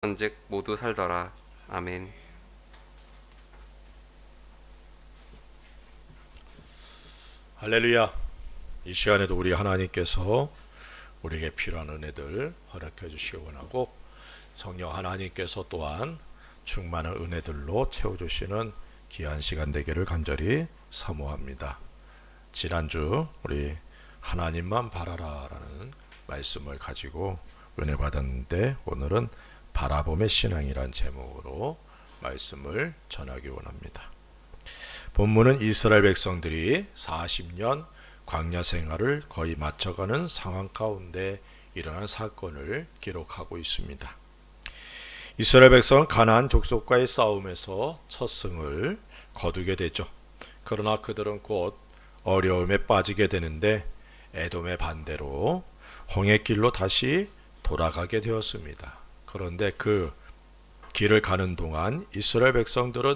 언즉 모두 살더라. 아멘. 할렐루야. 이 시간에도 우리 하나님께서 우리에게 필요한 은혜들 허락해 주시기 원하고, 성령 하나님께서 또한 충만한 은혜들로 채워주시는 귀한 시간 되기를 간절히 사모합니다. 지난주 우리 하나님만 바라라 라는 말씀을 가지고 은혜 받았는데, 오늘은 바라봄의 신앙이란 제목으로 말씀을 전하기 원합니다. 본문은 이스라엘 백성들이 40년 광야 생활을 거의 마쳐가는 상황 가운데 일어난 사건을 기록하고 있습니다. 이스라엘 백성은 가나안 족속과의 싸움에서 첫 승을 거두게 되죠. 그러나 그들은 곧 어려움에 빠지게 되는데, 에돔의 반대로 홍해길로 다시 돌아가게 되었습니다. 그런데 그 길을 가는 동안 이스라엘 백성들은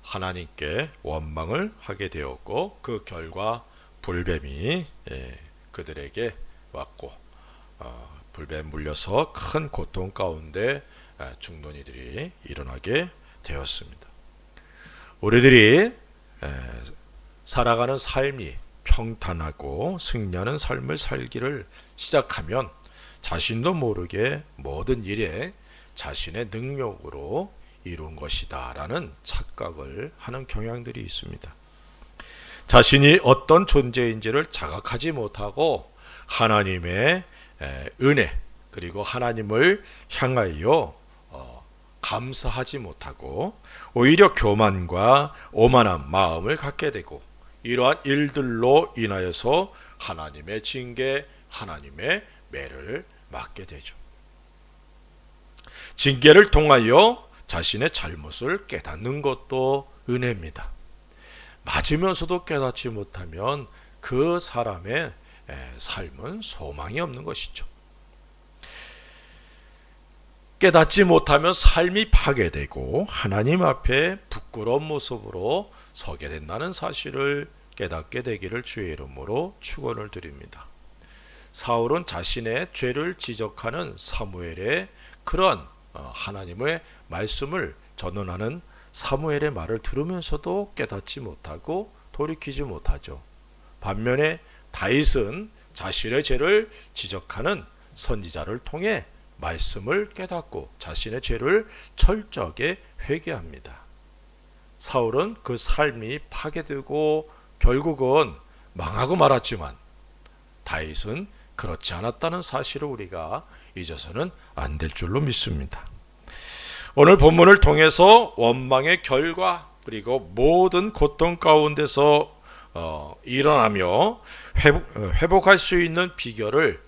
하나님께 원망을 하게 되었고, 그 결과 불뱀이 그들에게 왔고, 불뱀 물려서 큰 고통 가운데 죽는 이들이 일어나게 되었습니다. 우리들이 살아가는 삶이 평탄하고 승리하는 삶을 살기를 시작하면 자신도 모르게 모든 일에 자신의 능력으로 이룬 것이다 라는 착각을 하는 경향들이 있습니다. 자신이 어떤 존재인지를 자각하지 못하고 하나님의 은혜, 그리고 하나님을 향하여 감사하지 못하고 오히려 교만과 오만한 마음을 갖게 되고, 이러한 일들로 인하여서 하나님의 징계, 하나님의 매를 맞게 되죠. 징계를 통하여 자신의 잘못을 깨닫는 것도 은혜입니다. 맞으면서도 깨닫지 못하면 그 사람의 삶은 소망이 없는 것이죠. 깨닫지 못하면 삶이 파괴되고 하나님 앞에 부끄러운 모습으로 서게 된다는 사실을 깨닫게 되기를 주의 이름으로 축원을 드립니다. 사울은 자신의 죄를 지적하는 사무엘의 그런 하나님의 말씀을 전언하는 사무엘의 말을 들으면서도 깨닫지 못하고 돌이키지 못하죠. 반면에 다윗은 자신의 죄를 지적하는 선지자를 통해 말씀을 깨닫고 자신의 죄를 철저하게 회개합니다. 사울은 그 삶이 파괴되고 결국은 망하고 말았지만, 다윗은 그렇지 않았다는 사실을 우리가 잊어서는 안 될 줄로 믿습니다. 오늘 본문을 통해서 원망의 결과, 그리고 모든 고통 가운데서 일어나며 회복할 수 있는 비결을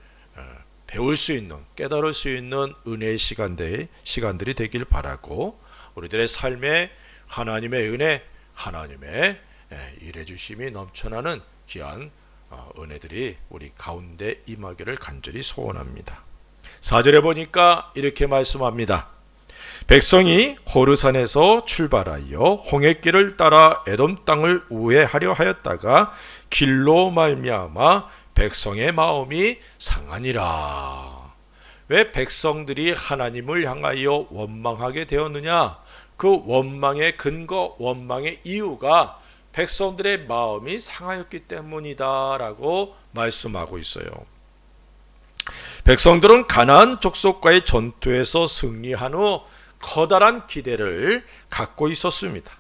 배울 수 있는, 깨달을 수 있는 은혜의 시간들이 되길 바라고, 우리들의 삶에 하나님의 은혜, 하나님의 일해주심이 넘쳐나는 귀한 은혜들이 우리 가운데 임하기를 간절히 소원합니다. 4절에 보니까 이렇게 말씀합니다. 백성이 호르산에서 출발하여 홍해길을 따라 에돔 땅을 우회하려 하였다가 길로 말미암아 백성의 마음이 상하니라. 왜 백성들이 하나님을 향하여 원망하게 되었느냐? 그 원망의 근거, 원망의 이유가 백성들의 마음이 상하였기 때문이다 라고 말씀하고 있어요. 백성들은 가나안 족속과의 전투에서 승리한 후 커다란 기대를 갖고 있었습니다.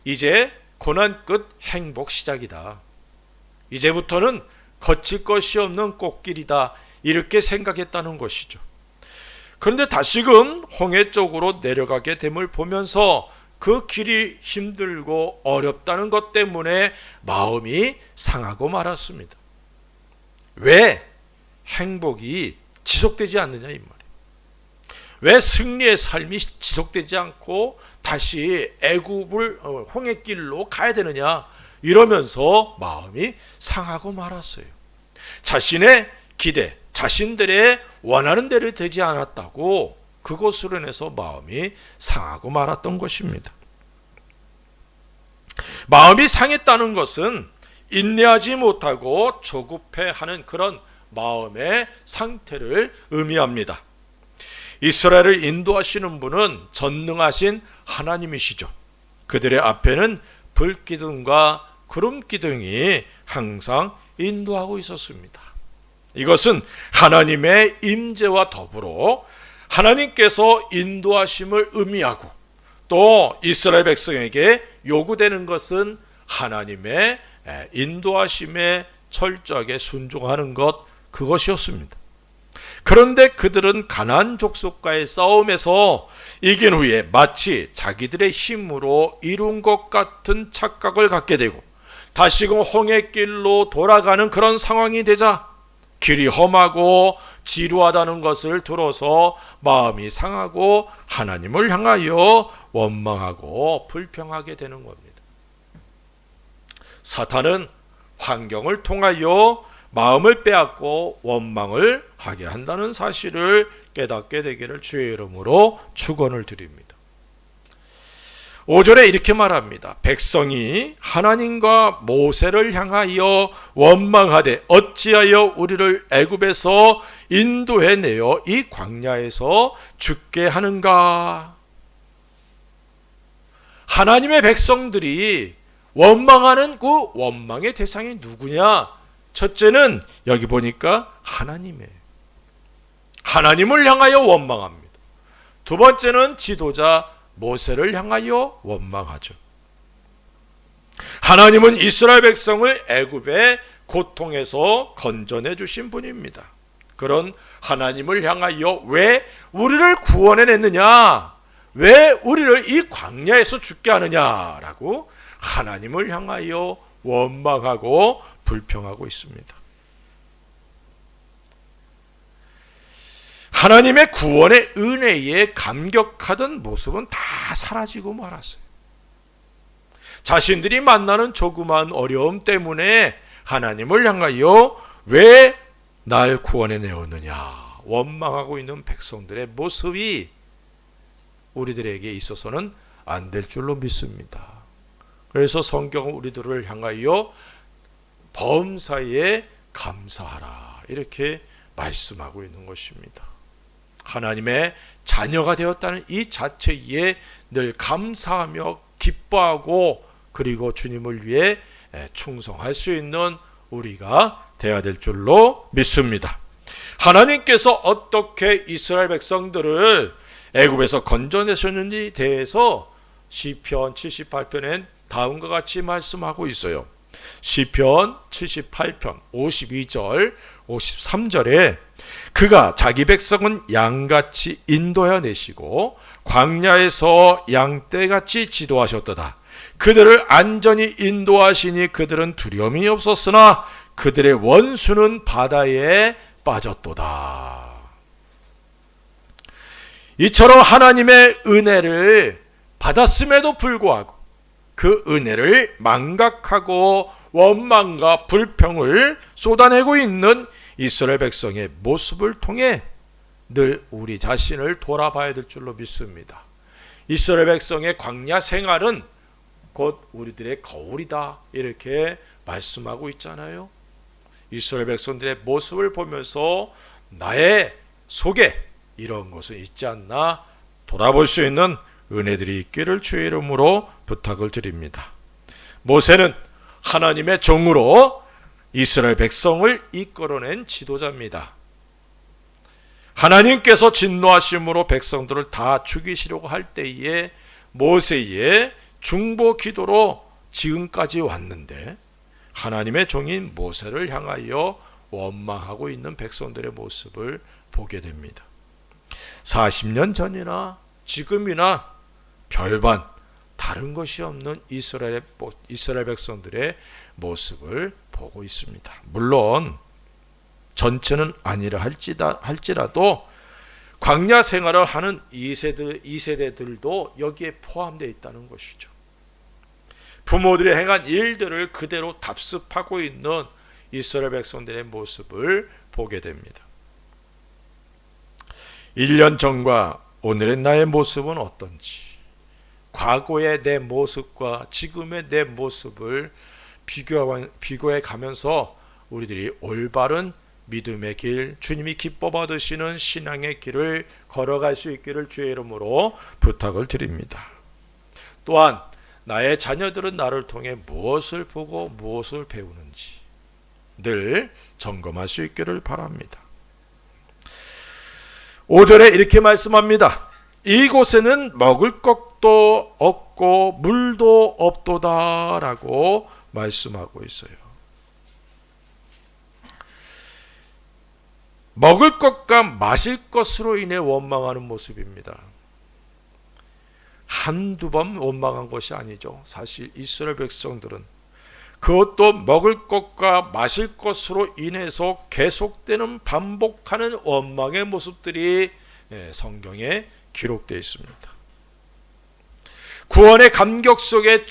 이제 고난 끝 행복 시작이다. 이제부터는 거칠 것이 없는 꽃길이다. 이렇게 생각했다는 것이죠. 그런데 다시금 홍해 쪽으로 내려가게 됨을 보면서 그 길이 힘들고 어렵다는 것 때문에 마음이 상하고 말았습니다. 왜 행복이 지속되지 않느냐 이 말이에요. 왜 승리의 삶이 지속되지 않고 다시 애굽을 홍해길로 가야 되느냐, 이러면서 마음이 상하고 말았어요. 자신의 기대, 자신들의 원하는 대로 되지 않았다고 그것으로 인해서 마음이 상하고 말았던 것입니다. 마음이 상했다는 것은 인내하지 못하고 조급해하는 그런 마음의 상태를 의미합니다. 이스라엘을 인도하시는 분은 전능하신 하나님이시죠. 그들의 앞에는 불기둥과 구름기둥이 항상 인도하고 있었습니다. 이것은 하나님의 임재와 더불어 하나님께서 인도하심을 의미하고, 또 이스라엘 백성에게 요구되는 것은 하나님의 인도하심에 철저하게 순종하는 것, 그것이었습니다. 그런데 그들은 가나안 족속과의 싸움에서 이긴 후에 마치 자기들의 힘으로 이룬 것 같은 착각을 갖게 되고, 다시금 홍해길로 돌아가는 그런 상황이 되자 길이 험하고 지루하다는 것을 들어서 마음이 상하고 하나님을 향하여 원망하고 불평하게 되는 겁니다. 사탄은 환경을 통하여 마음을 빼앗고 원망을 하게 한다는 사실을 깨닫게 되기를 주의 이름으로 축원을 드립니다. 5절에 이렇게 말합니다. 백성이 하나님과 모세를 향하여 원망하되 어찌하여 우리를 애굽에서 인도해내어 이 광야에서 죽게 하는가. 하나님의 백성들이 원망하는 그 원망의 대상이 누구냐? 첫째는 여기 보니까 하나님을 향하여 원망합니다. 두 번째는 지도자 모세를 향하여 원망하죠. 하나님은 이스라엘 백성을 애굽의 고통에서 건져내 주신 분입니다. 그런 하나님을 향하여 왜 우리를 구원해냈느냐, 왜 우리를 이 광야에서 죽게 하느냐라고 하나님을 향하여 원망하고 불평하고 있습니다. 하나님의 구원의 은혜에 감격하던 모습은 다 사라지고 말았어요. 자신들이 만나는 조그만 어려움 때문에 하나님을 향하여 왜 날 구원해 내었느냐 원망하고 있는 백성들의 모습이 우리들에게 있어서는 안 될 줄로 믿습니다. 그래서 성경은 우리들을 향하여 범사에 감사하라 이렇게 말씀하고 있는 것입니다. 하나님의 자녀가 되었다는 이 자체에 늘 감사하며 기뻐하고, 그리고 주님을 위해 충성할 수 있는 우리가 되어야 될 줄로 믿습니다. 하나님께서 어떻게 이스라엘 백성들을 애굽에서 건져내셨는지 대해서 시편 78편엔 다음과 같이 말씀하고 있어요. 시편 78편 52절 53절에 그가 자기 백성은 양같이 인도하여 내시고 광야에서 양떼같이 지도하셨도다. 그들을 안전히 인도하시니 그들은 두려움이 없었으나 그들의 원수는 바다에 빠졌도다. 이처럼 하나님의 은혜를 받았음에도 불구하고 그 은혜를 망각하고 원망과 불평을 쏟아내고 있는 이스라엘 백성의 모습을 통해 늘 우리 자신을 돌아봐야 될 줄로 믿습니다. 이스라엘 백성의 광야 생활은 곧 우리들의 거울이다 이렇게 말씀하고 있잖아요. 이스라엘 백성들의 모습을 보면서 나의 속에 이런 것은 있지 않나 돌아볼 수 있는 은혜들이 있기를 주의 이름으로 부탁을 드립니다. 모세는 하나님의 종으로 이스라엘 백성을 이끌어낸 지도자입니다. 하나님께서 진노하심으로 백성들을 다 죽이시려고 할 때에 모세의 중보 기도로 지금까지 왔는데 하나님의 종인 모세를 향하여 원망하고 있는 백성들의 모습을 보게 됩니다. 40년 전이나 지금이나 별반 다른 것이 없는 이스라엘 백성들의 모습을 보고 있습니다. 물론 전체는 아니라 할지라도 광야 생활을 하는 2세대들도 여기에 포함되어 있다는 것이죠. 부모들이 행한 일들을 그대로 답습하고 있는 이스라엘 백성들의 모습을 보게 됩니다. 1년 전과 오늘의 나의 모습은 어떤지, 과거의 내 모습과 지금의 내 모습을 비교해 가면서 우리들이 올바른 믿음의 길, 주님이 기뻐 받으시는 신앙의 길을 걸어갈 수 있기를 주의 이름으로 부탁을 드립니다. 또한 나의 자녀들은 나를 통해 무엇을 보고 무엇을 배우는지 늘 점검할 수 있기를 바랍니다. 5절에 이렇게 말씀합니다. 이곳에는 먹을 것도 없고 물도 없도다 라고 말씀하고 있어요. 먹을 것과 마실 것으로 인해 원망하는 모습입니다. 한두 번 원망한 것이 아니죠. 사실 이스라엘 백성들은 그것도 먹을 것과 마실 것으로 인해서 계속되는 반복하는 원망의 모습들이 성경에 기록되어 있습니다. 구원의 감격 속에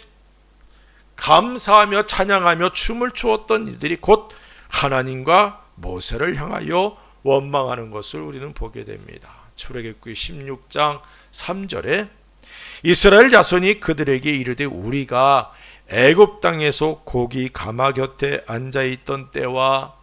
감사하며 찬양하며 춤을 추었던 이들이 곧 하나님과 모세를 향하여 원망하는 것을 우리는 보게 됩니다. 출애굽기 16장 3절에 이스라엘 자손이 그들에게 이르되 우리가 애굽 땅에서 고기 가마 곁에 앉아 있던 때와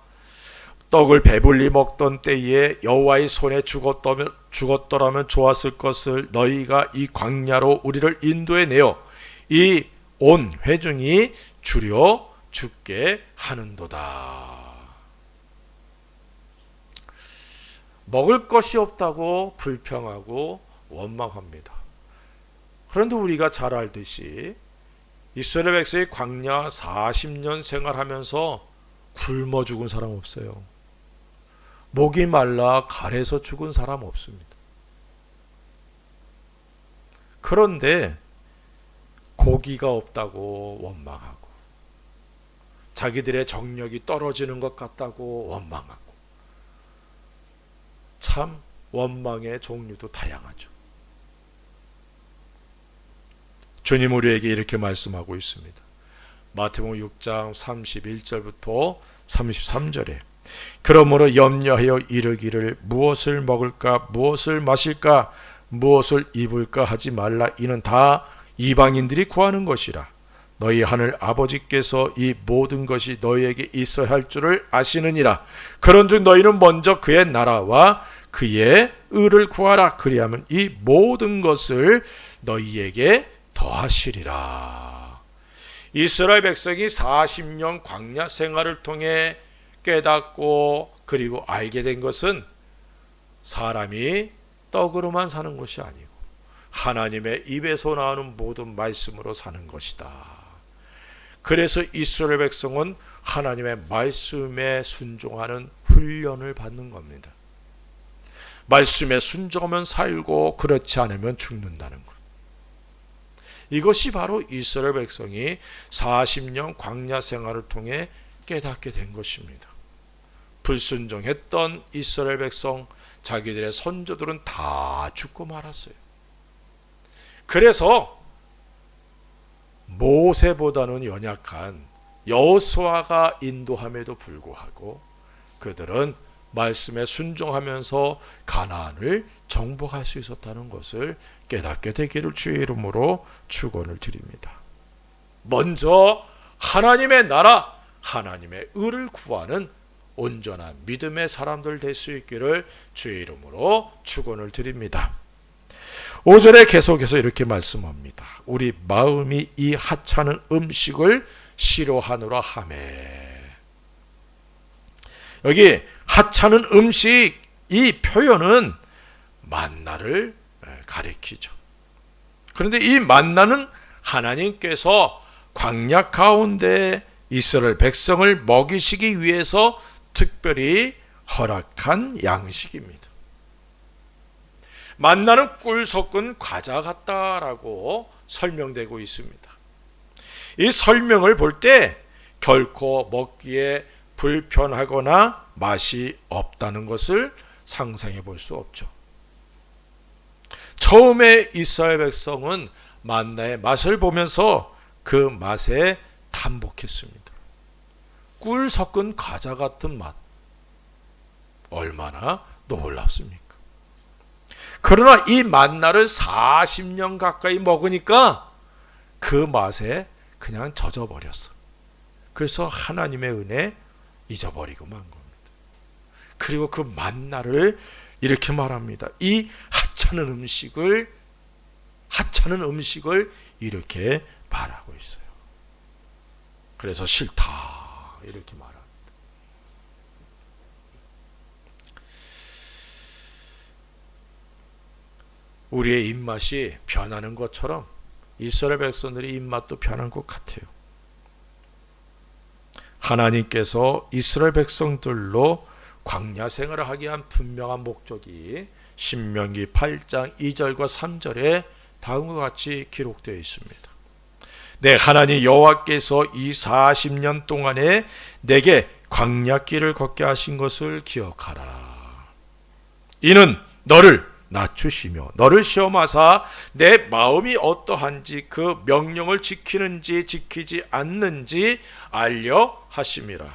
떡을 배불리 먹던 때에 여호와의 손에 죽었더라면 좋았을 것을 너희가 이 광야로 우리를 인도해 내어 이 온 회중이 주려 죽게 하는도다. 먹을 것이 없다고 불평하고 원망합니다. 그런데 우리가 잘 알듯이 이스라엘 백성이 광야 40년 생활하면서 굶어 죽은 사람 없어요. 목이 말라 가래서 죽은 사람 없습니다. 그런데 고기가 없다고 원망하고 자기들의 정력이 떨어지는 것 같다고 원망하고 참 원망의 종류도 다양하죠. 주님 우리에게 이렇게 말씀하고 있습니다. 마태복음 6장 31절부터 33절에 그러므로 염려하여 이르기를 무엇을 먹을까 무엇을 마실까 무엇을 입을까 하지 말라. 이는 다 이방인들이 구하는 것이라. 너희 하늘 아버지께서 이 모든 것이 너희에게 있어야 할 줄을 아시느니라. 그런즉 너희는 먼저 그의 나라와 그의 의를 구하라. 그리하면 이 모든 것을 너희에게 더하시리라. 이스라엘 백성이 40년 광야 생활을 통해 깨닫고 그리고 알게 된 것은 사람이 떡으로만 사는 것이 아니고 하나님의 입에서 나오는 모든 말씀으로 사는 것이다. 그래서 이스라엘 백성은 하나님의 말씀에 순종하는 훈련을 받는 겁니다. 말씀에 순종하면 살고 그렇지 않으면 죽는다는 것. 이것이 바로 이스라엘 백성이 40년 광야 생활을 통해 깨닫게 된 것입니다. 불순종했던 이스라엘 백성, 자기들의 선조들은 다 죽고 말았어요. 그래서 모세보다는 연약한 여호수아가 인도함에도 불구하고 그들은 말씀에 순종하면서 가나안을 정복할 수 있었다는 것을 깨닫게 되기를 주의 이름으로 축원을 드립니다. 먼저 하나님의 나라, 하나님의 의를 구하는 온전한 믿음의 사람들 될 수 있기를 주의 이름으로 축원을 드립니다. 5절에 계속해서 이렇게 말씀합니다. 우리 마음이 이 하찮은 음식을 싫어하노라 하매. 여기 하찮은 음식, 이 표현은 만나를 가리키죠. 그런데 이 만나는 하나님께서 광야 가운데 이스라엘 백성을 먹이시기 위해서 특별히 허락한 양식입니다. 만나는 꿀 섞은 과자 같다라고 설명되고 있습니다. 이 설명을 볼 때 결코 먹기에 불편하거나 맛이 없다는 것을 상상해 볼 수 없죠. 처음에 이스라엘 백성은 만나의 맛을 보면서 그 맛에 탐복했습니다. 꿀 섞은 과자 같은 맛, 얼마나 놀랍습니까? 그러나 이 만나를 40년 가까이 먹으니까 그 맛에 그냥 젖어버렸어. 그래서 하나님의 은혜 잊어버리고 만 겁니다. 그리고 그 만나를 이렇게 말합니다. 이 하찮은 음식을 이렇게 말하고 있어요. 그래서 싫다 이렇게 말합니다. 우리의 입맛이 변하는 것처럼 이스라엘 백성들의 입맛도 변한 것 같아요. 하나님께서 이스라엘 백성들로 광야 생활을 하게 한 분명한 목적이 신명기 8장 2절과 3절에 다음과 같이 기록되어 있습니다. 내 하나님 여호와께서 이 40년 동안에 내게 광야길을 걷게 하신 것을 기억하라. 이는 너를 낮추시며 너를 시험하사 내 마음이 어떠한지 그 명령을 지키는지 지키지 않는지 알려 하심이라.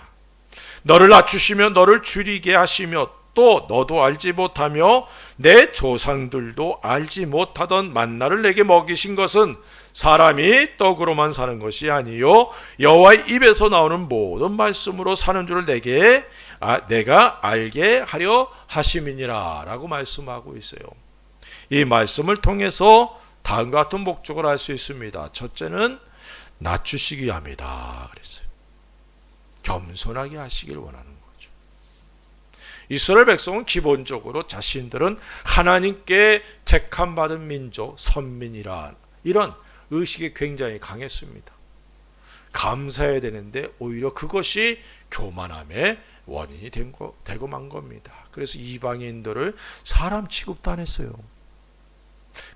너를 낮추시며 너를 줄이게 하시며 또 너도 알지 못하며 내 조상들도 알지 못하던 만나를 내게 먹이신 것은 사람이 떡으로만 사는 것이 아니요 여호와의 입에서 나오는 모든 말씀으로 사는 줄을 내가 알게 하려 하심이니라 라고 말씀하고 있어요. 이 말씀을 통해서 다음과 같은 목적을 알 수 있습니다. 첫째는 낮추시기 합니다 그랬어요. 겸손하게 하시길 원하는 거죠. 이스라엘 백성은 기본적으로 자신들은 하나님께 택함 받은 민족, 선민이라 이런 의식이 굉장히 강했습니다. 감사해야 되는데 오히려 그것이 교만함의 원인이 되고 만 겁니다. 그래서 이방인들을 사람 취급도 안 했어요.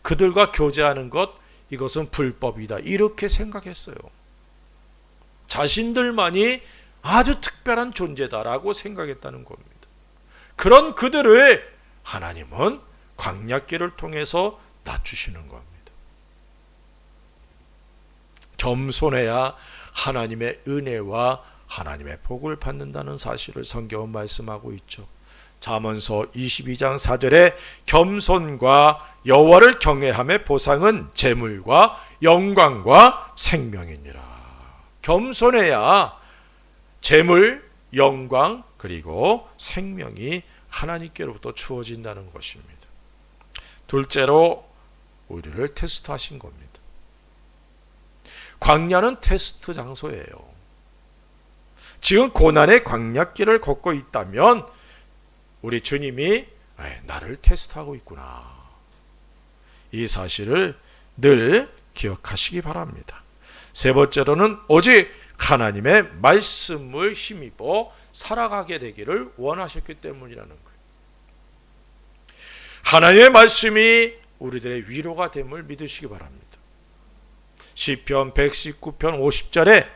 그들과 교제하는 것 이것은 불법이다 이렇게 생각했어요. 자신들만이 아주 특별한 존재다라고 생각했다는 겁니다. 그런 그들을 하나님은 광야길을 통해서 낮추시는 겁니다. 겸손해야 하나님의 은혜와 하나님의 복을 받는다는 사실을 성경은 말씀하고 있죠. 잠언서 22장 4절에 겸손과 여호와를 경외함의 보상은 재물과 영광과 생명이니라. 겸손해야 재물, 영광 그리고 생명이 하나님께로부터 주어진다는 것입니다. 둘째로 우리를 테스트하신 겁니다. 광야는 테스트 장소예요. 지금 고난의 광야길을 걷고 있다면 우리 주님이 나를 테스트하고 있구나. 이 사실을 늘 기억하시기 바랍니다. 세 번째로는 오직 하나님의 말씀을 힘입어 살아가게 되기를 원하셨기 때문이라는 거예요. 하나님의 말씀이 우리들의 위로가 됨을 믿으시기 바랍니다. 시편 119편 50절에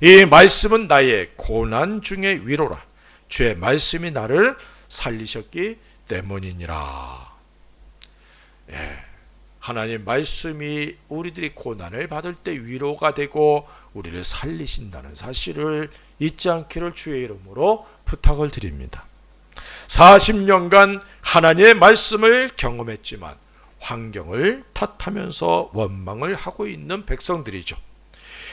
이 말씀은 나의 고난 중의 위로라. 주의 말씀이 나를 살리셨기 때문이니라. 하나님 말씀이 우리들이 고난을 받을 때 위로가 되고 우리를 살리신다는 사실을 잊지 않기를 주의 이름으로 부탁을 드립니다. 40년간 하나님의 말씀을 경험했지만 환경을 탓하면서 원망을 하고 있는 백성들이죠.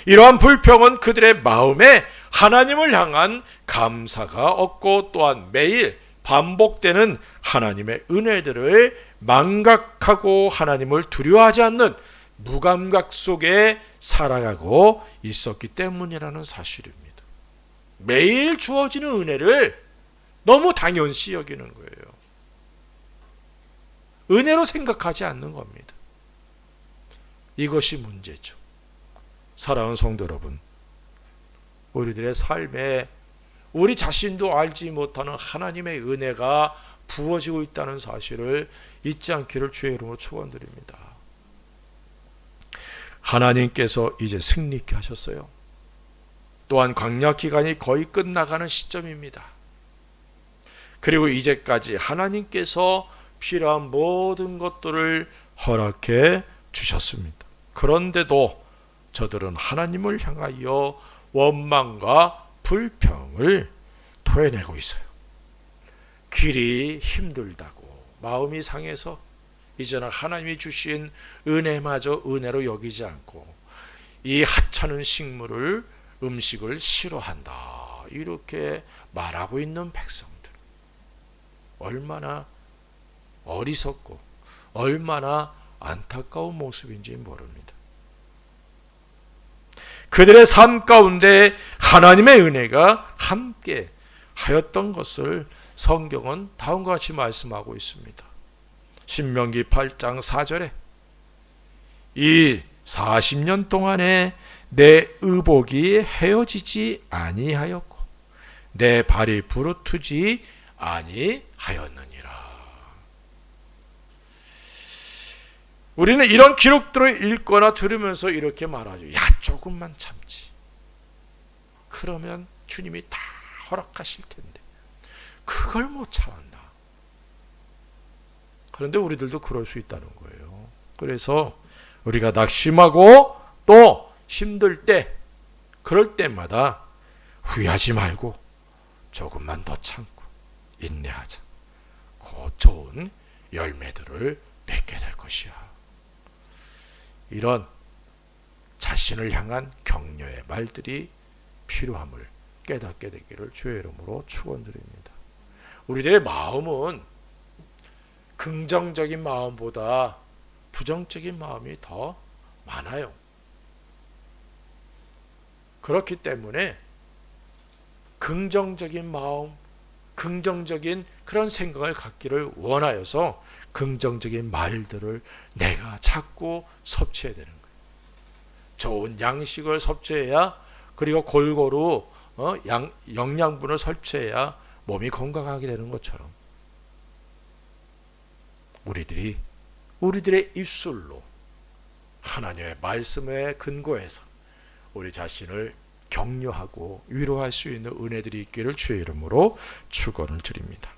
이러한 불평은 그들의 마음에 하나님을 향한 감사가 없고 또한 매일 반복되는 하나님의 은혜들을 망각하고 하나님을 두려워하지 않는 무감각 속에 살아가고 있었기 때문이라는 사실입니다. 매일 주어지는 은혜를 너무 당연시 여기는 거예요. 은혜로 생각하지 않는 겁니다. 이것이 문제죠. 사랑하는 성도 여러분, 우리들의 삶에 우리 자신도 알지 못하는 하나님의 은혜가 부어지고 있다는 사실을 잊지 않기를 주의 이름으로 축원드립니다. 하나님께서 이제 승리케 하셨어요. 또한 광야 기간이 거의 끝나가는 시점입니다. 그리고 이제까지 하나님께서 필요한 모든 것들을 허락해 주셨습니다. 그런데도 저들은 하나님을 향하여 원망과 불평을 토해내고 있어요. 길이 힘들다고 마음이 상해서 이제는 하나님이 주신 은혜마저 은혜로 여기지 않고 이 하찮은 음식을 싫어한다 이렇게 말하고 있는 백성들. 얼마나 어리석고 얼마나 안타까운 모습인지 모릅니다. 그들의 삶 가운데 하나님의 은혜가 함께 하였던 것을 성경은 다음과 같이 말씀하고 있습니다. 신명기 8장 4절에 이 40년 동안에 내 의복이 헤어지지 아니하였고 내 발이 부르트지 아니하였느니라. 우리는 이런 기록들을 읽거나 들으면서 이렇게 말하죠. 야, 조금만 참지. 그러면 주님이 다 허락하실 텐데 그걸 못 참았나. 그런데 우리들도 그럴 수 있다는 거예요. 그래서 우리가 낙심하고 또 힘들 때, 그럴 때마다 후회하지 말고 조금만 더 참고 인내하자. 곧 좋은 열매들을 맺게 될 것이야. 이런 자신을 향한 격려의 말들이 필요함을 깨닫게 되기를 주의 이름으로 축원드립니다. 우리들의 마음은 긍정적인 마음보다 부정적인 마음이 더 많아요. 그렇기 때문에 긍정적인 마음, 긍정적인 그런 생각을 갖기를 원하여서 긍정적인 말들을 내가 자꾸 섭취해야 되는 거예요. 좋은 양식을 섭취해야, 그리고 골고루 영양분을 섭취해야 몸이 건강하게 되는 것처럼 우리들의 입술로 하나님의 말씀에 근거해서 우리 자신을 격려하고 위로할 수 있는 은혜들이 있기를 주의 이름으로 축원을 드립니다.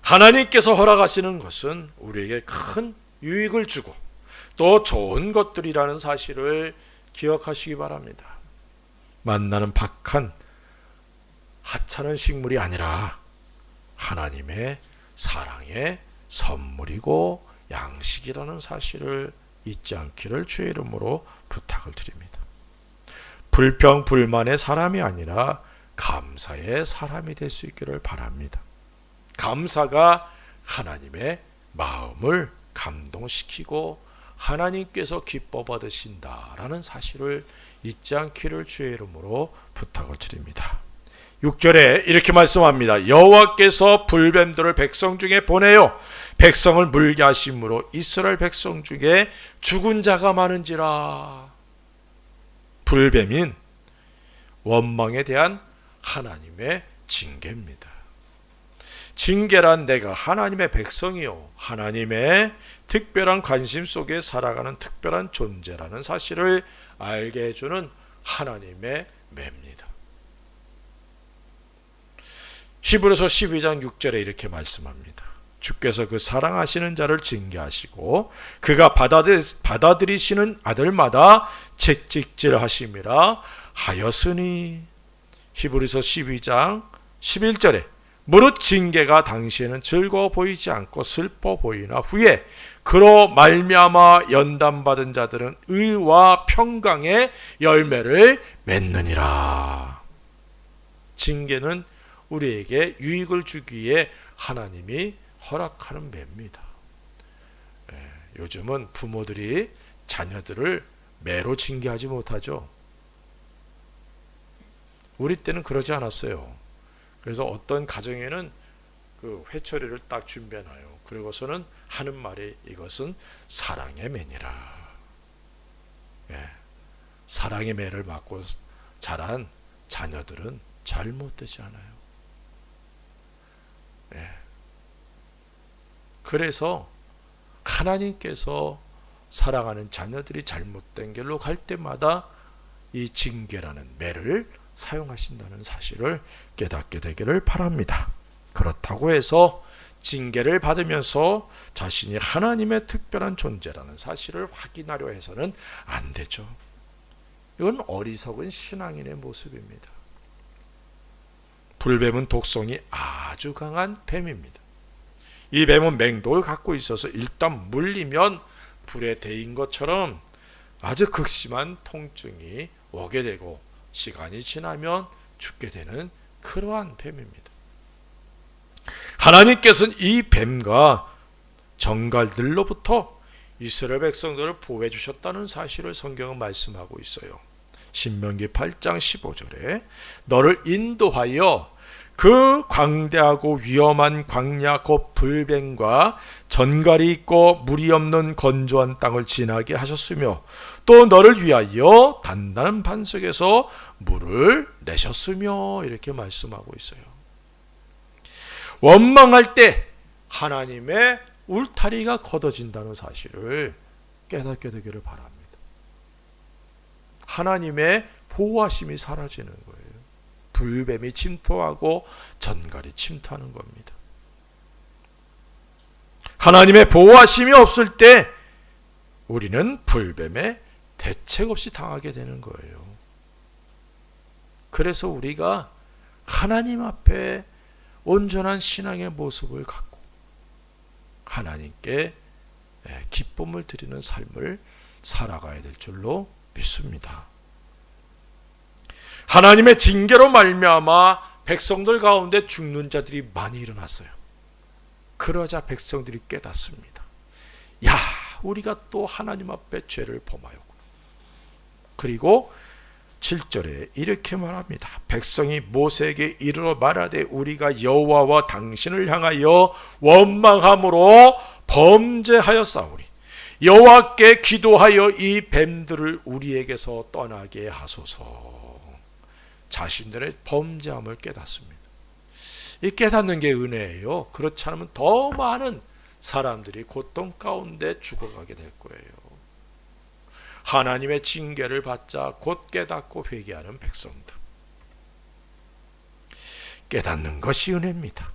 하나님께서 허락하시는 것은 우리에게 큰 유익을 주고 또 좋은 것들이라는 사실을 기억하시기 바랍니다. 만나는 박한 하찮은 식물이 아니라 하나님의 사랑의 선물이고 양식이라는 사실을 잊지 않기를 주의 이름으로 부탁을 드립니다. 불평 불만의 사람이 아니라 감사의 사람이 될 수 있기를 바랍니다. 감사가 하나님의 마음을 감동시키고 하나님께서 기뻐 받으신다라는 사실을 잊지 않기를 주의 이름으로 부탁을 드립니다. 6절에 이렇게 말씀합니다. 여호와께서 불뱀들을 백성 중에 보내요 백성을 물게 하심으로 이스라엘 백성 중에 죽은 자가 많은지라. 불뱀인 원망에 대한 하나님의 징계입니다. 징계란 내가 하나님의 백성이요 하나님의 특별한 관심 속에 살아가는 특별한 존재라는 사실을 알게 해주는 하나님의 매입니다. 히브리서 12장 6절에 이렇게 말씀합니다. 주께서 그 사랑하시는 자를 징계하시고 그가 받아들이시는 아들마다 채찍질하심이라 하였으니. 히브리서 12장 11절에 무릇 징계가 당시에는 즐거워 보이지 않고 슬퍼 보이나 후에 그로 말미암아 연단받은 자들은 의와 평강의 열매를 맺느니라. 징계는 우리에게 유익을 주기에 하나님이 허락하는 매입니다. 요즘은 부모들이 자녀들을 매로 징계하지 못하죠. 우리 때는 그러지 않았어요. 그래서 어떤 가정에는 그 회초리를 딱 준비해놔요. 그리고서는 하는 말이 이것은 사랑의 매니라. 사랑의 매를 맞고 자란 자녀들은 잘못되지 않아요. 그래서 하나님께서 사랑하는 자녀들이 잘못된 길로 갈 때마다 이 징계라는 매를 사용하신다는 사실을 깨닫게 되기를 바랍니다. 그렇다고 해서 징계를 받으면서 자신이 하나님의 특별한 존재라는 사실을 확인하려 해서는 안 되죠. 이건 어리석은 신앙인의 모습입니다. 불뱀은 독성이 아주 강한 뱀입니다. 이 뱀은 맹독을 갖고 있어서 일단 물리면 불에 데인 것처럼 아주 극심한 통증이 오게 되고 시간이 지나면 죽게 되는 그러한 뱀입니다. 하나님께서는 이 뱀과 정갈들로부터 이스라엘 백성들을 보호해 주셨다는 사실을 성경은 말씀하고 있어요. 신명기 8장 15절에 너를 인도하여 그 광대하고 위험한 광야 곧 불뱀과 전갈이 있고 물이 없는 건조한 땅을 지나게 하셨으며 또 너를 위하여 단단한 반석에서 물을 내셨으며 이렇게 말씀하고 있어요. 원망할 때 하나님의 울타리가 걷어진다는 사실을 깨닫게 되기를 바랍니다. 하나님의 보호하심이 사라지는 거예요. 불뱀이 침투하고 전갈이 침투하는 겁니다. 하나님의 보호하심이 없을 때 우리는 불뱀에 대책 없이 당하게 되는 거예요. 그래서 우리가 하나님 앞에 온전한 신앙의 모습을 갖고 하나님께 기쁨을 드리는 삶을 살아가야 될 줄로 믿습니다. 하나님의 징계로 말미암아 백성들 가운데 죽는 자들이 많이 일어났어요. 그러자 백성들이 깨닫습니다. 야, 우리가 또 하나님 앞에 죄를 범하였구나. 그리고 7절에 이렇게 말합니다. 백성이 모세에게 이르러 말하되 우리가 여호와와 당신을 향하여 원망함으로 범죄하였사오니 여호와께 기도하여 이 뱀들을 우리에게서 떠나게 하소서. 자신들의 범죄함을 깨닫습니다. 이 깨닫는 게 은혜예요. 그렇지 않으면 더 많은 사람들이 고통 가운데 죽어가게 될 거예요. 하나님의 징계를 받자 곧 깨닫고 회개하는 백성들. 깨닫는 것이 은혜입니다.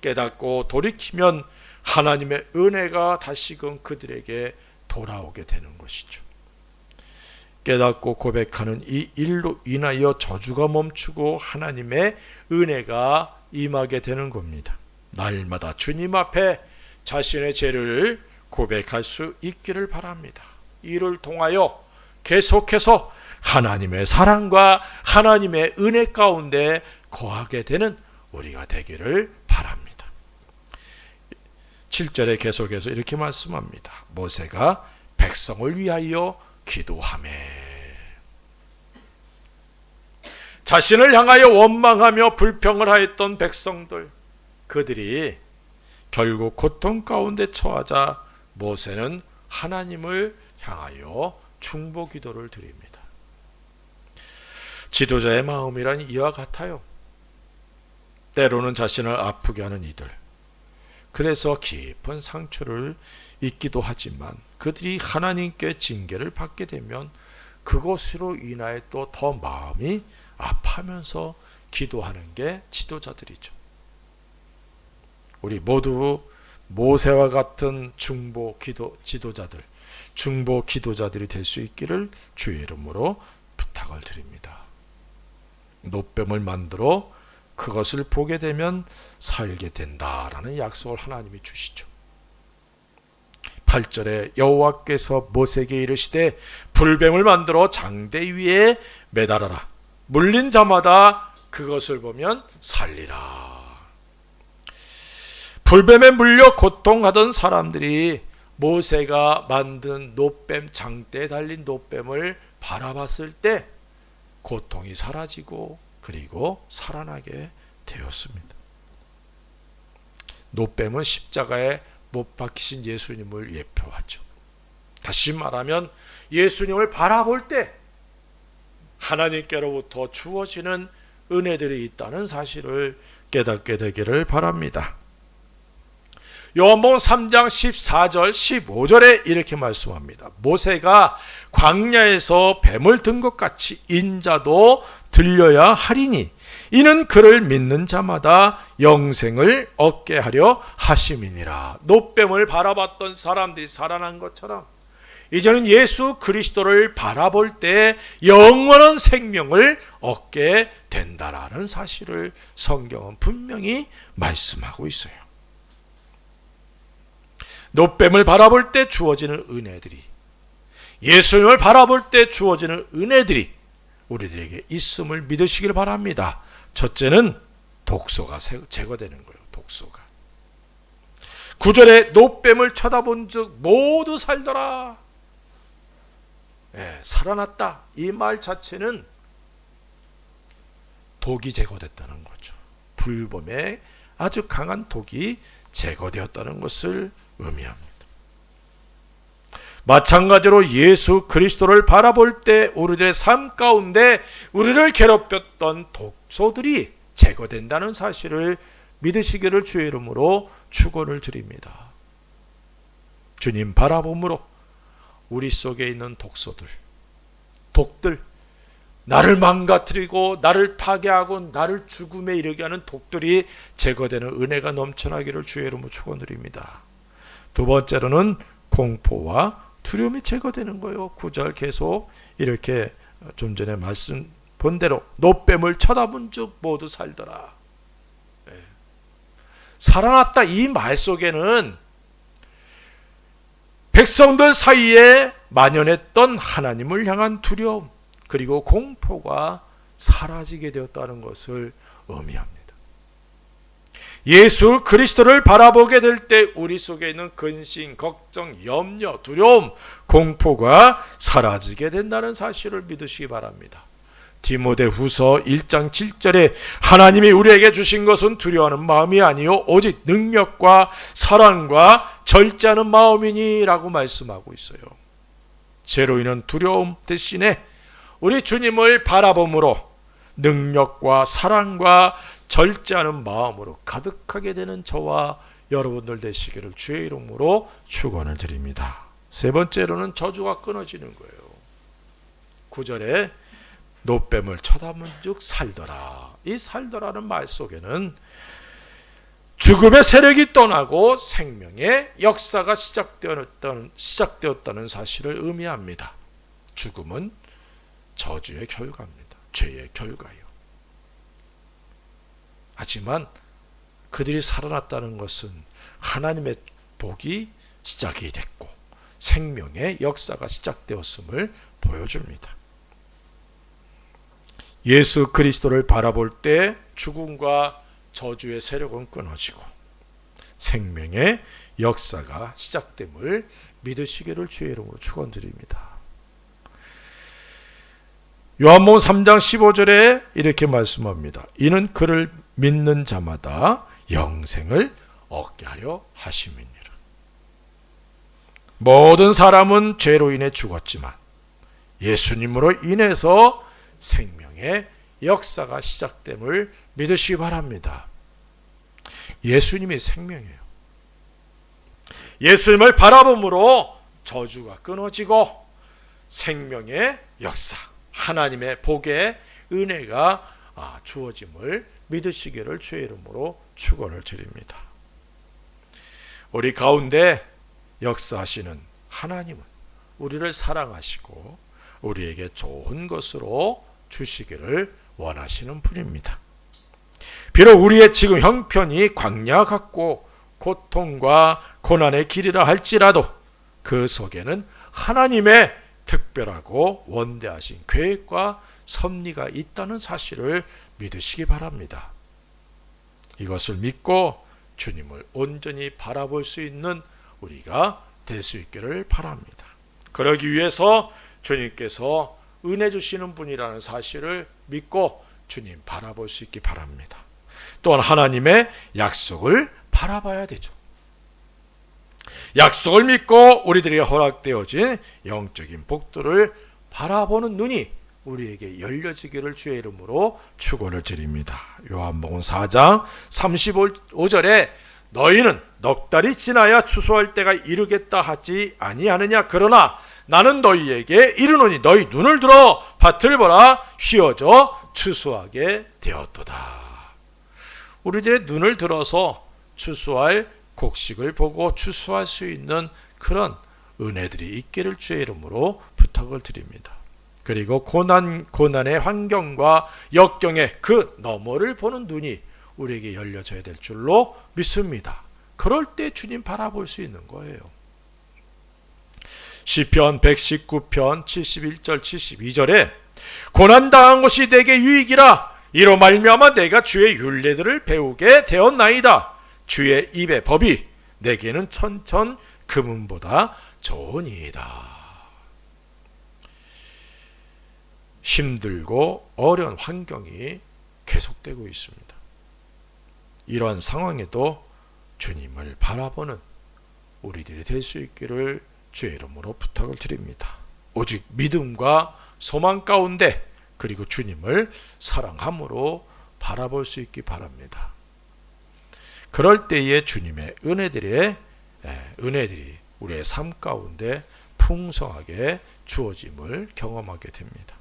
깨닫고 돌이키면 하나님의 은혜가 다시금 그들에게 돌아오게 되는 것이죠. 깨닫고 고백하는 이 일로 인하여 저주가 멈추고 하나님의 은혜가 임하게 되는 겁니다. 날마다 주님 앞에 자신의 죄를 고백할 수 있기를 바랍니다. 이를 통하여 계속해서 하나님의 사랑과 하나님의 은혜 가운데 거하게 되는 우리가 되기를 바랍니다. 7절에 계속해서 이렇게 말씀합니다. 모세가 백성을 위하여 기도하며 자신을 향하여 원망하며 불평을 하였던 백성들, 그들이 결국 고통 가운데 처하자 모세는 하나님을 향하여 중보 기도를 드립니다. 지도자의 마음이란 이와 같아요. 때로는 자신을 아프게 하는 이들, 그래서 깊은 상처를 입기도 하지만 그들이 하나님께 징계를 받게 되면 그것으로 인하여 또 더 마음이 아파하면서 기도하는 게 지도자들이죠. 우리 모두 모세와 같은 중보 지도자들, 중보 기도자들이 될 수 있기를 주의 이름으로 부탁을 드립니다. 노뱀을 만들어 그것을 보게 되면 살게 된다라는 약속을 하나님이 주시죠. 8절에 여호와께서 모세에게 이르시되 불뱀을 만들어 장대 위에 매달아라. 물린 자마다 그것을 보면 살리라. 불뱀에 물려 고통하던 사람들이 모세가 만든 노뱀, 장대에 달린 노뱀을 바라봤을 때 고통이 사라지고 그리고 살아나게 되었습니다. 노뱀은 십자가에 못 박히신 예수님을 예표하죠. 다시 말하면 예수님을 바라볼 때 하나님께로부터 주어지는 은혜들이 있다는 사실을 깨닫게 되기를 바랍니다. 요한복음 3장 14절 15절에 이렇게 말씀합니다. 모세가 광야에서 뱀을 든 것 같이 인자도 들려야 하리니 이는 그를 믿는 자마다 영생을 얻게 하려 하심이니라. 노뱀을 바라봤던 사람들이 살아난 것처럼 이제는 예수 그리스도를 바라볼 때 영원한 생명을 얻게 된다라는 사실을 성경은 분명히 말씀하고 있어요. 노뱀을 바라볼 때 주어지는 은혜들이, 예수님을 바라볼 때 주어지는 은혜들이 우리들에게 있음을 믿으시길 바랍니다. 첫째는 독소가 제거되는 거예요. 독소가. 9절에 노뱀을 쳐다본 즉 모두 살더라. 살아났다. 이 말 자체는 독이 제거됐다는 거죠. 불범의 아주 강한 독이 제거되었다는 것을 의미합니다. 마찬가지로 예수 그리스도를 바라볼 때 우리들의 삶 가운데 우리를 괴롭혔던 독소들이 제거된다는 사실을 믿으시기를 주의 이름으로 축원을 드립니다. 주님 바라봄으로 우리 속에 있는 독들, 나를 망가뜨리고 나를 파괴하고 나를 죽음에 이르게 하는 독들이 제거되는 은혜가 넘쳐나기를 주의 이름으로 축원드립니다. 두 번째로는 공포와 두려움이 제거되는 거예요. 9절 계속 이렇게 좀 전에 말씀 본 대로 노뱀을 쳐다본 즉 모두 살더라. 살아났다 이 말 속에는 백성들 사이에 만연했던 하나님을 향한 두려움 그리고 공포가 사라지게 되었다는 것을 의미합니다. 예수 그리스도를 바라보게 될 때 우리 속에 있는 근심, 걱정, 염려, 두려움, 공포가 사라지게 된다는 사실을 믿으시기 바랍니다. 디모데후서 1장 7절에 하나님이 우리에게 주신 것은 두려워하는 마음이 아니요 오직 능력과 사랑과 절제하는 마음이니 라고 말씀하고 있어요. 죄로 인한 두려움 대신에 우리 주님을 바라봄으로 능력과 사랑과 절제하는 마음으로 가득하게 되는 저와 여러분들 되시기를 주의 이름으로 축원을 드립니다. 세 번째로는 저주가 끊어지는 거예요. 9절에 노뱀을 쳐다본 즉 살더라. 이 살더라는 말 속에는 죽음의 세력이 떠나고 생명의 역사가 시작되었다는 사실을 의미합니다. 죽음은 저주의 결과입니다. 죄의 결과예요. 하지만 그들이 살아났다는 것은 하나님의 복이 시작이 됐고 생명의 역사가 시작되었음을 보여줍니다. 예수 그리스도를 바라볼 때 죽음과 저주의 세력은 끊어지고 생명의 역사가 시작됨을 믿으시기를 주의 이름으로 축원드립니다. 요한복음 3장 15절에 이렇게 말씀합니다. 이는 그를 믿는 자마다 영생을 얻게 하려 하심이니라. 모든 사람은 죄로 인해 죽었지만 예수님으로 인해서 생명의 역사가 시작됨을 믿으시기 바랍니다. 예수님이 생명이에요. 예수님을 바라봄으로 저주가 끊어지고 생명의 역사, 하나님의 복의 은혜가 주어짐을 믿으시기를 주의 이름으로 축원을 드립니다. 우리 가운데 역사하시는 하나님은 우리를 사랑하시고 우리에게 좋은 것으로 주시기를 원하시는 분입니다. 비록 우리의 지금 형편이 광야 같고 고통과 고난의 길이라 할지라도 그 속에는 하나님의 특별하고 원대하신 계획과 섭리가 있다는 사실을 믿으시기 바랍니다. 이것을 믿고 주님을 온전히 바라볼 수 있는 우리가 될 수 있기를 바랍니다. 그러기 위해서 주님께서 은혜 주시는 분이라는 사실을 믿고 주님 바라볼 수 있기 바랍니다. 또한 하나님의 약속을 바라봐야 되죠. 약속을 믿고 우리들에게 허락되어진 영적인 복들을 바라보는 눈이 우리에게 열려지기를 주의 이름으로 축원을 드립니다. 요한복음 4장 35절에 너희는 넉 달이 지나야 추수할 때가 이르겠다 하지 아니하느냐. 그러나 나는 너희에게 이르노니 너희 눈을 들어 밭을 보라 휘어져 추수하게 되었도다. 우리들의 눈을 들어서 추수할 곡식을 보고 추수할 수 있는 그런 은혜들이 있기를 주의 이름으로 부탁을 드립니다. 그리고 고난의 환경과 역경의 그 너머를 보는 눈이 우리에게 열려져야 될 줄로 믿습니다. 그럴 때 주님 바라볼 수 있는 거예요. 시편 119편 71절 72절에 고난당한 것이 내게 유익이라 이로 말미암아 내가 주의 율례들을 배우게 되었나이다. 주의 입의 법이 내게는 천천 금은보다 좋으니이다. 힘들고 어려운 환경이 계속되고 있습니다. 이러한 상황에도 주님을 바라보는 우리들이 될 수 있기를 주의 이름으로 부탁을 드립니다. 오직 믿음과 소망 가운데 그리고 주님을 사랑함으로 바라볼 수 있기 바랍니다. 그럴 때에 주님의 은혜들이 우리의 삶 가운데 풍성하게 주어짐을 경험하게 됩니다.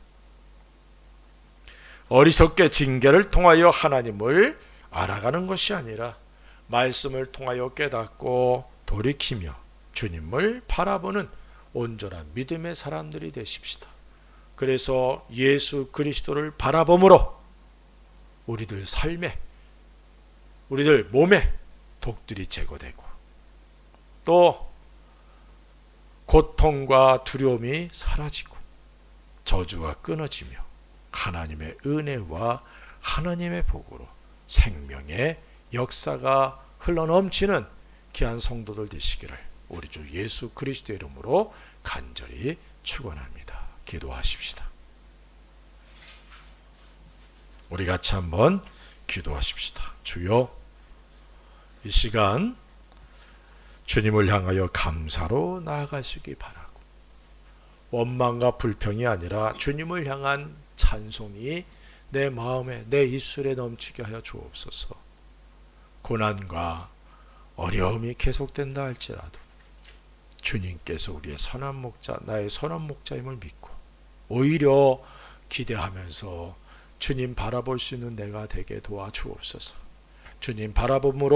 어리석게 징계를 통하여 하나님을 알아가는 것이 아니라 말씀을 통하여 깨닫고 돌이키며 주님을 바라보는 온전한 믿음의 사람들이 되십시다. 그래서 예수 그리스도를 바라봄으로 우리들 삶에, 우리들 몸에 독들이 제거되고 또 고통과 두려움이 사라지고 저주가 끊어지며 하나님의 은혜와 하나님의 복으로 생명의 역사가 흘러넘치는 귀한 성도들 되시기를 우리 주 예수 그리스도의 이름으로 간절히 축원합니다. 기도하십시다. 우리 같이 한번 기도하십시다. 주여, 이 시간 주님을 향하여 감사로 나아가시기 바라고 원망과 불평이 아니라 주님을 향한 찬송이 내 마음에 내 입술에 넘치게 하여 주옵소서. 고난과 어려움이 계속된다 할지라도 주님께서 우리의 선한 목자, 나의 선한 목자임을 믿고 오히려 기대하면서 주님 바라볼 수 있는 내가 되게 도와주옵소서. 주님 바라봄으로